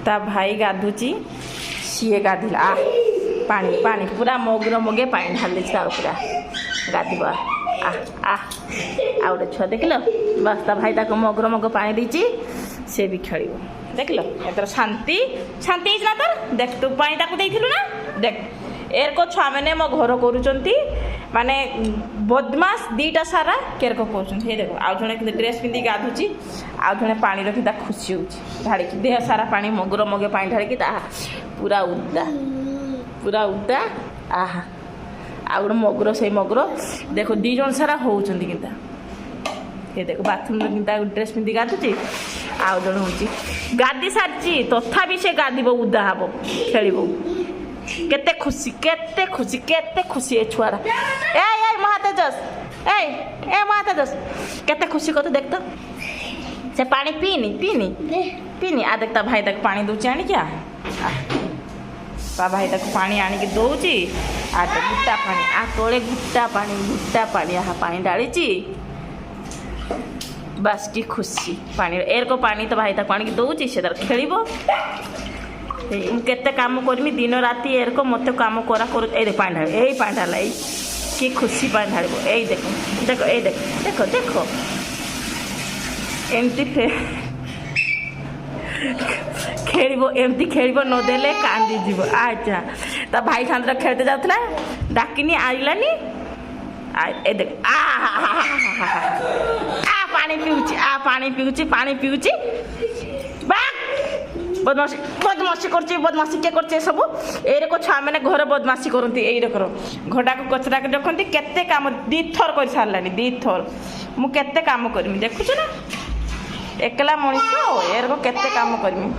ता भाई गाधुची सीए गाधिला पानी पानी पूरा मगर मगे पानी ढाली तार पूरा गाधब आ गोटे छुआ देख लो बस ता भाई ताको मगर मग पानी देची से भी खेल देख लो एतर शांति शांति ना तर देख तू पानी ताको देइथिलु ना देख एर को छुआ मैंने मो घर करूचंती माने बदमाश दीटा सारा केर को कहउछन हे देखो आ जणे ड्रेस पिंदी गाधुची आ जणे पानी रखी ता खुशी होची ढाड़ी की देह सारा पानी मगर मगे पानी ढाड़ी की ता पूरा उदा आहा आ गोटे मगर से मगर देखो दी जन सारा होउचंती किंता हे देखो बाथरूम में किंता ड्रेस पिंदी गाधुची आ जण होची गादी सारची तथापि से गादीब उदा हबो खेलिबो केते खुशी ए छुआरा ए महातेजस ए महातेजस केते खुशी को तो देख तो से पानी पीनी आ देखता भाई तक पानी दूची आनी क्या ता भाई तक पानी आनी के दौची आ तो गुट्टा पानी आ तोले गुट्टा पानी आ पानी डालीची बस की खुशी पानी एर को पानी तो भाई तक पानी के दौची से तर खेलिबो केते काम करमी दिन राति एर को मत काम करा कर ए देख पानी ढाल ए पानी ढाल कि खुशी पानी ढाल ए देखो ए देखो एमती खेल एमती खेल नदेले कांदी जीव अच्छा ता भाई साथ खेलते जाऊला डाकिनी आइलानी ए देख पानी पीऊची बदमाशी के करछे सब एरे को छुआ मैंने घर बदमाशी करती ए रकर घटा को कचरा के रखती केते काम दी थर कर सारलानी दी थर मु केते काम करमी देखुछ ना एकला मनीष एर को केते काम करमी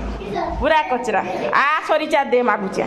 पूरा कचरा आ सरी चा दे मागुचा